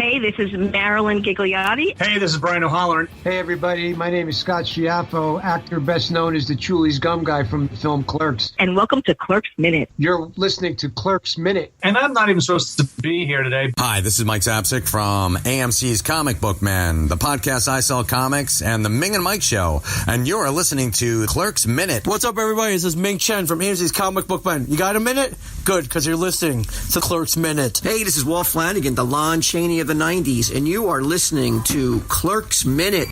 Hey, this is Marilyn Gigliotti. Hey, this is Brian O'Halloran. Hey, everybody. My name is Scott Schiaffo, actor best known as the Chulies Gum Guy from the film Clerks. And welcome to Clerks Minute. You're listening to Clerks Minute. And I'm not even supposed to be here today. Hi, this is Mike Zapsik from AMC's Comic Book Man, the podcast I Sell Comics, and the Ming and Mike Show. And you're listening to Clerks Minute. What's up, everybody? This is Ming Chen from AMC's Comic Book Man. You got a minute? Good, because you're listening to Clerks Minute. Hey, this is Walt Flanagan, the Lon Chaney of the 90s, and you are listening to Clerks Minute.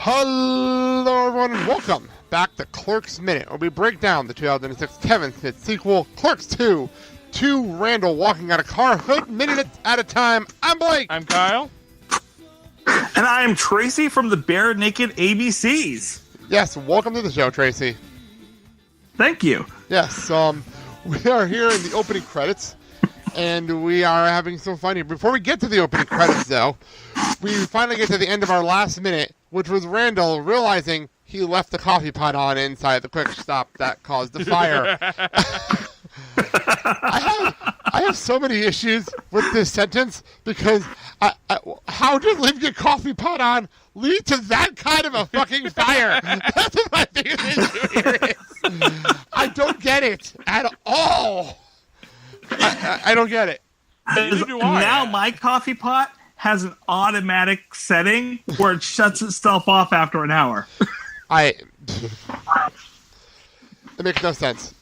Hello, everyone, and welcome back to Clerks Minute, where we break down the 2006 Kevin Smith sequel, Clerks 2, Randal walking out a car hood minute at a time. I'm Blake. I'm Kyle. And I am Tracy from the BarenakedABCs. Yes, welcome to the show, Tracy. Thank you. Yes, we are here in the opening credits, and we are having some fun here. Before we get to the opening credits, though, we finally get to the end of our last minute, which was Randal realizing he left the coffee pot on inside the quick stop that caused the fire. I have so many issues with this sentence because how did leaving a coffee pot on lead to that kind of a fucking fire? That's what my biggest issue here is. I don't get it at all. I don't get it. Now my coffee pot has an automatic setting where it shuts itself off after an hour. It makes no sense.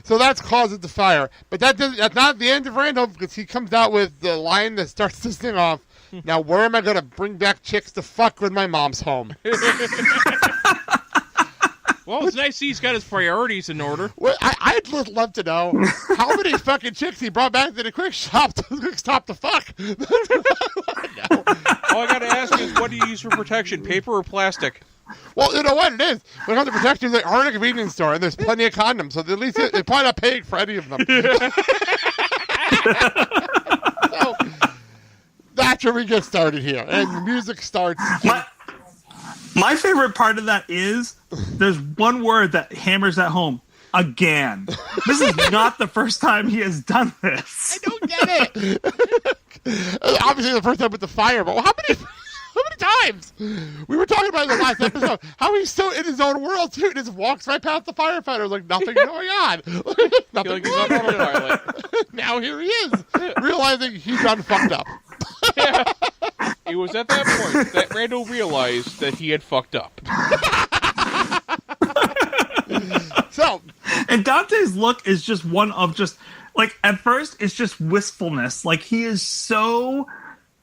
So that's causing the fire. But that's not the end of Randal, because he comes out with the line that starts this thing off. Now, where am I going to bring back chicks to fuck when my mom's home? Well, it's nice he's got his priorities in order. Well, I'd love to know how many fucking chicks he brought back to the quick stop to fuck. All I got to ask is, what do you use for protection, paper or plastic? Well, you know what it is. When it comes to protection, they are in a convenience store, and there's plenty of condoms, so at least they're probably not paying for any of them. So, that's where we get started here, and the music starts. My favorite part of that is there's one word that hammers that home. Again. This is not the first time he has done this. I don't get it. Obviously, the first time with the fire, but how many times? We were talking about in the last episode how he's so in his own world, too, and just walks right past the firefighters like nothing going on. Nothing like he's on autopilot. Now here he is, realizing he's done fucked up. Yeah. It was at that point that Randal realized that he had fucked up. So, and Dante's look is just one of just, like, at first it's just wistfulness. Like, he is so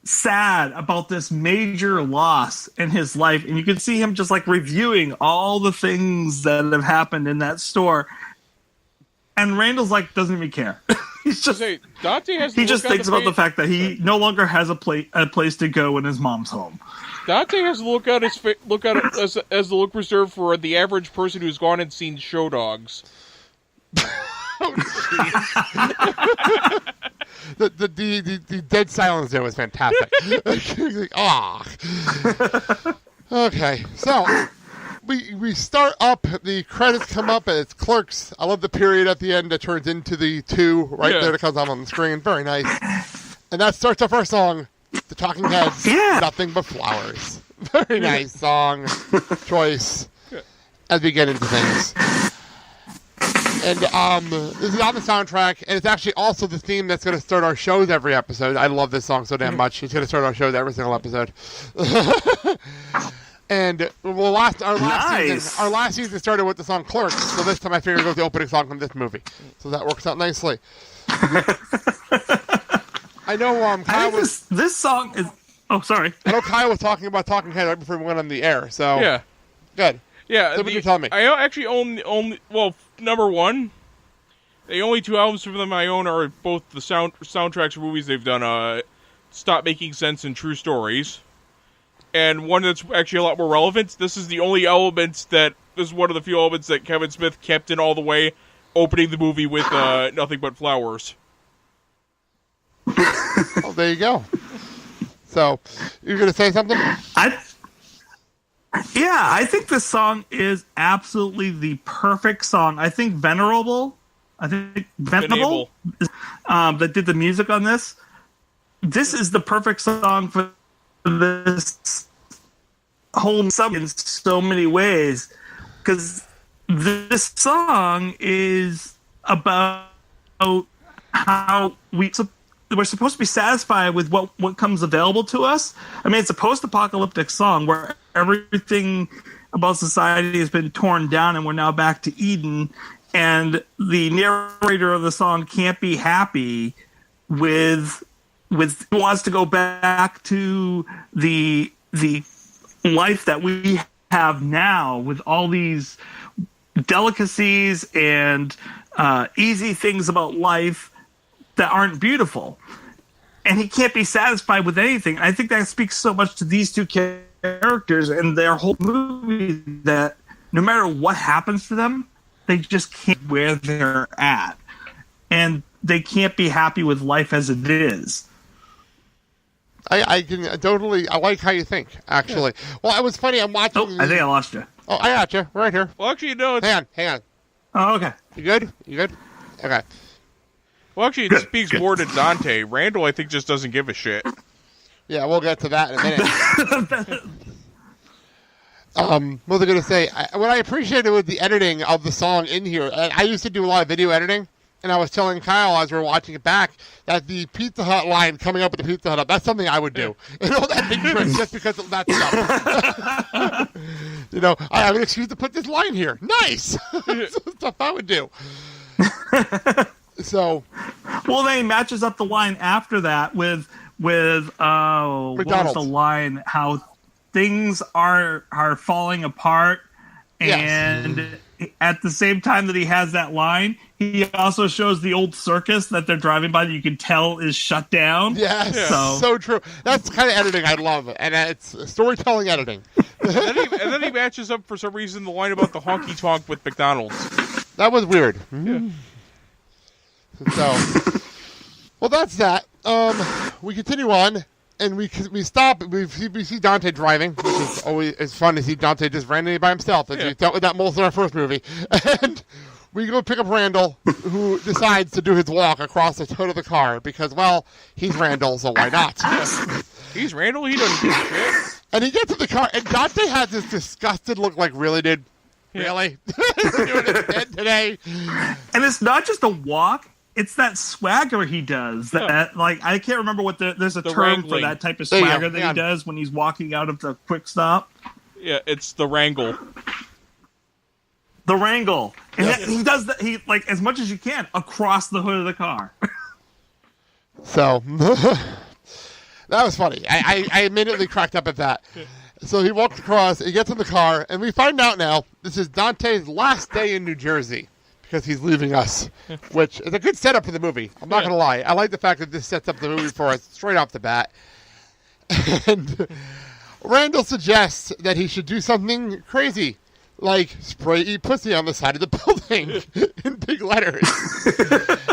sad about this major loss in his life, and you can see him just, like, reviewing all the things that have happened in that store. And Randal's, like, doesn't even care. He's just, Dante has he just thinks about the fact that he no longer has a place to go when his mom's home. Dante has to look at it as the look reserved for the average person who's gone and seen show dogs. the dead silence there was fantastic. Okay, so we start up, the credits come up, and it's Clerks. I love the period at the end that turns into the 2 there that comes on the screen. Very nice. And that starts off our song, The Talking Heads, Nothing But Flowers. Very nice song choice as we get into things. And this is on the soundtrack, and it's actually also the theme that's going to start our shows every episode. I love this song so damn much. It's going to start our shows every single episode. And our last season started with the song Clerks, so this time I figured it was the opening song from this movie. So that works out nicely. I know Kyle this song is... Oh, sorry. I know Kyle was talking about Talking Head right before we went on the air, so... Yeah. Good. Yeah. So what you tell me? I actually own... Well, number one, the only 2 albums from them I own are both the soundtracks for movies they've done, Stop Making Sense and True Stories. and one that's actually a lot more relevant. This is the only elements that this is one of the few elements that Kevin Smith kept in all the way, opening the movie with Nothing But Flowers. Well, there you go. So, you're going to say something? I think this song is absolutely the perfect song. I think Venable, that did the music on this. This is the perfect song for this whole song in so many ways, because this song is about how we're supposed to be satisfied with what comes available to us. I mean, it's a post-apocalyptic song where everything about society has been torn down and we're now back to Eden, and the narrator of the song can't be happy with wants to go back to the life that we have now with all these delicacies and easy things about life that aren't beautiful. And he can't be satisfied with anything. I think that speaks so much to these two characters and their whole movie, that no matter what happens to them, they just can't where they're at. And they can't be happy with life as it is. I can totally. I like how you think, actually. Yeah. Well, it was funny. I'm watching. Oh, I think I lost you. Oh, I got you right here. Well, actually, no. Hang on. Oh, okay. You good? Okay. Well, actually, it speaks more to Dante. Randall, I think, just doesn't give a shit. Yeah, we'll get to that in a minute. What was I going to say? What I appreciated with the editing of the song in here, I used to do a lot of video editing. And I was telling Kyle as we were watching it back that the Pizza Hut line coming up with the Pizza Hut, that's something I would do. You know, that big trick just because of that stuff. You know, I have an excuse to put this line here. Nice! Stuff I would do. So. Well, then he matches up the line after that with what was the line? How things are falling apart, and at the same time that he has that line, he also shows the old circus that they're driving by that you can tell is shut down. Yes, so true. That's the kind of editing I love, and it's storytelling editing. and then he matches up, for some reason, the line about the honky tonk with McDonald's. That was weird. Yeah. So, well, that's that. We continue on, and we stop. We see Dante driving, which is always fun to see Dante just randomly by himself, as we dealt with that most in our first movie. And we go pick up Randall, who decides to do his walk across the hood of the car because, well, he's Randall, so why not? He's Randall. He doesn't give a shit. And he gets to the car, and Dante has this disgusted look, like, really, dude? Really? He's doing his head today. And it's not just a walk. It's that swagger he does. That like, I can't remember what there's a term wrangling for that type of swagger that he does when he's walking out of the quick stop. Yeah, it's the wrangle. The wrangle. And he does that, he, like, as much as you can across the hood of the car. So, that was funny. I immediately cracked up at that. So he walked across, he gets in the car, and we find out now this is Dante's last day in New Jersey because he's leaving us, which is a good setup for the movie. I'm not going to lie. I like the fact that this sets up the movie for us straight off the bat. And Randall suggests that he should do something crazy, like spray "eat pussy" on the side of the building in big letters.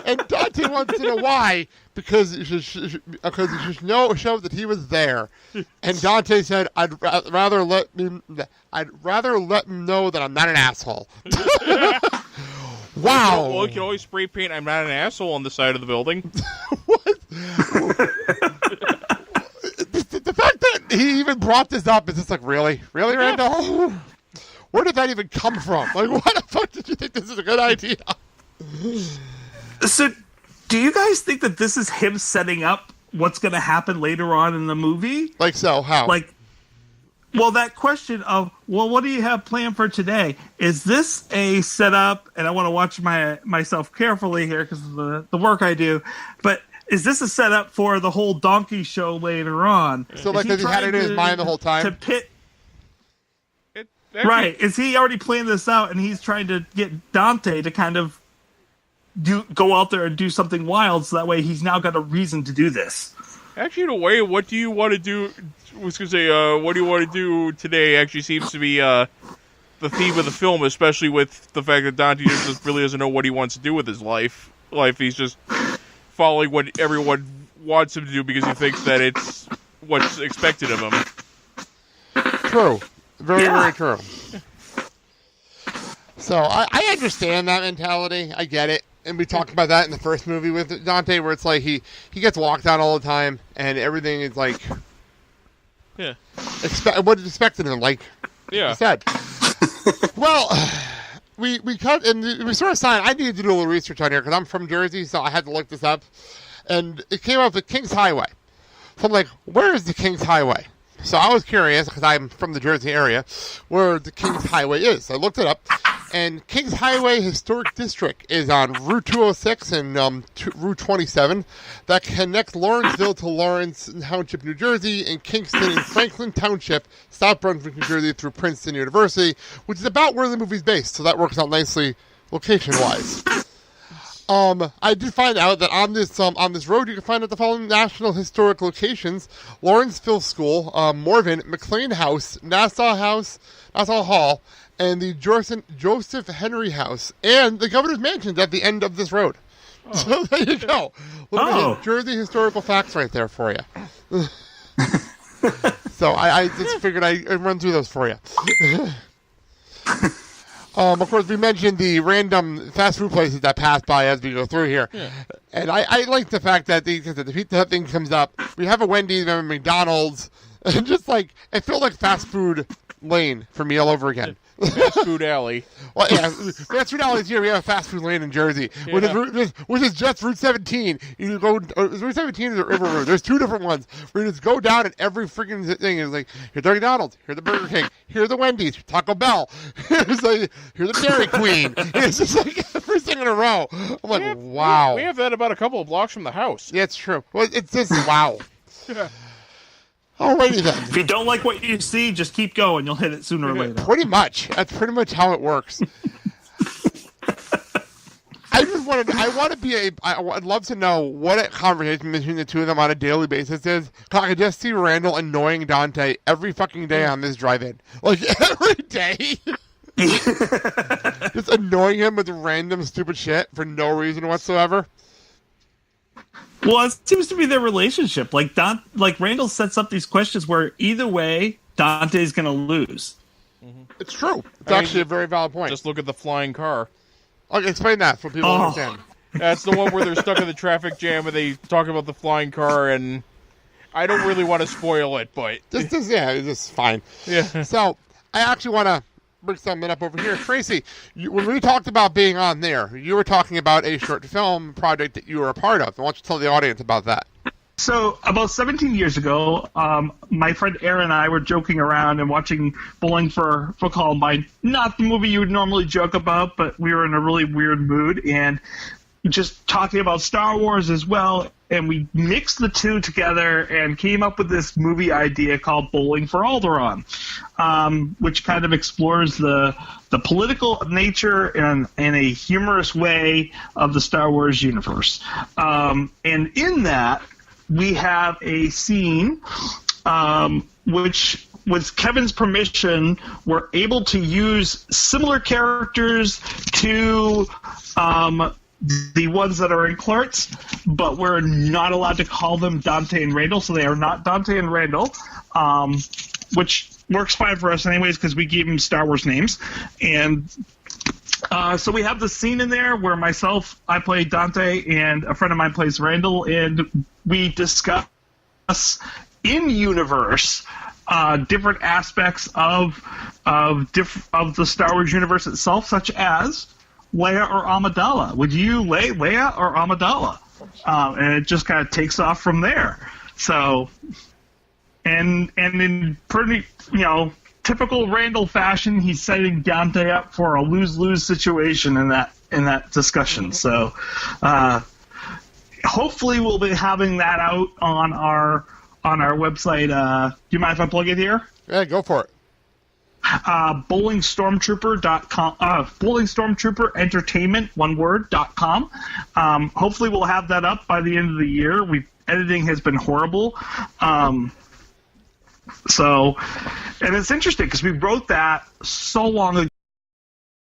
And Dante wants to know why, because it should show that he was there. And Dante said, "I'd rather let him know that I'm not an asshole." Wow. Well, you can always spray paint "I'm not an asshole" on the side of the building. What? The fact that he even brought this up is just like, really, Randall? Where did that even come from? Like, why the fuck did you think this is a good idea? So, do you guys think that this is him setting up what's going to happen later on in the movie? Like, so, how? Like, well, that question of, well, what do you have planned for today? Is this a setup? And I want to watch myself carefully here because of the work I do. But is this a setup for the whole donkey show later on? So, like, has he had it in his mind the whole time? To pit. Right. Is he already planned this out and he's trying to get Dante to kind of go out there and do something wild so that way he's now got a reason to do this? Actually, in a way, what do you want to do? I was going to say, what do you want to do today actually seems to be the theme of the film, especially with the fact that Dante just really doesn't know what he wants to do with his life. He's just following what everyone wants him to do because he thinks that it's what's expected of him. True. Very true. So, I understand that mentality. I get it. And we talked about that in the first movie with Dante, where it's like he gets walked on all the time, and everything is like... Yeah. What is expected of him, like you said. Well, we cut, and we sort of signed... I needed to do a little research on here, because I'm from Jersey, so I had to look this up. And it came up with Kings Highway. So I'm like, where is the Kings Highway? So I was curious, because I'm from the Jersey area, where the Kings Highway is. So I looked it up, and Kings Highway Historic District is on Route 206 and Route 27 that connects Lawrenceville to Lawrence Township, New Jersey, and Kingston and Franklin Township, South Brunswick, New Jersey, through Princeton University, which is about where the movie's based. So that works out nicely location-wise. I did find out that on this road you can find out the following national historic locations: Lawrenceville School, Morven, McLean House, Nassau Hall, and the Joseph Henry House, and the Governor's Mansion at the end of this road. Oh. So there you go. Look at Jersey historical facts right there for you. So I just figured I'd run through those for you. Of course, we mentioned the random fast food places that pass by as we go through here. Yeah. And I like the fact that the Pizza Hut thing comes up. We have a Wendy's, we have a McDonald's, and just like, it felt like fast food lane for me all over again. Fast food alley. Well, yeah, fast food alley is here. We have a fast food lane in Jersey, which is just Route 17. You go, Route 17 is a river road. There's two different ones where you just go down, and every freaking thing is like, here's the McDonald's, here's the Burger King, here's the Wendy's, Taco Bell, here's the Dairy Queen. It's just like every thing in a row. I'm like, wow. We have that about a couple of blocks from the house. Yeah, it's true. Well, it's just wow. Yeah. Alrighty then. If you don't like what you see, just keep going. You'll hit it sooner or later. Pretty much. That's pretty much how it works. I'd love to know what a conversation between the two of them on a daily basis is. I could just see Randall annoying Dante every fucking day on this drive-in. Like, every day. Just annoying him with random stupid shit for no reason whatsoever. Well, it seems to be their relationship. Like Randall sets up these questions where either way, Dante's going to lose. Mm-hmm. It's true. It's actually a very valid point. Just look at the flying car. Okay, explain that for people to understand. That's the one where they're stuck in the traffic jam and they talk about the flying car, and I don't really want to spoil it, but... This is fine. Yeah. So, I actually want to bring something up over here. Tracy, when we talked about being on there, you were talking about a short film project that you were a part of. I want you to tell the audience about that. So, about 17 years ago, my friend Aaron and I were joking around and watching Bowling for Columbine. Not the movie you would normally joke about, but we were in a really weird mood and just talking about Star Wars as well. And we mixed the two together and came up with this movie idea called Bowling for Alderaan, which kind of explores the political nature in a humorous way of the Star Wars universe. And in that, we have a scene which, with Kevin's permission, we're able to use similar characters to the ones that are in Clerks, but we're not allowed to call them Dante and Randal, so they are not Dante and Randal, which works fine for us anyways because we gave them Star Wars names. And so we have the scene in there where I play Dante and a friend of mine plays Randal, and we discuss in-universe different aspects of the Star Wars universe itself, such as Leia or Amidala. Would you lay Leia or Amidala? And it just kind of takes off from there. So, and in pretty, typical Randall fashion, he's setting Dante up for a lose-lose situation in that discussion. So, hopefully we'll be having that out on our website. Do you mind if I plug it here? Yeah, go for it. BowlingStormtrooper.com, BowlingStormtrooperEntertainment, one word, .com. Hopefully we'll have that up by the end of the year. We've editing has been horrible. So, and it's interesting because we wrote that so long ago.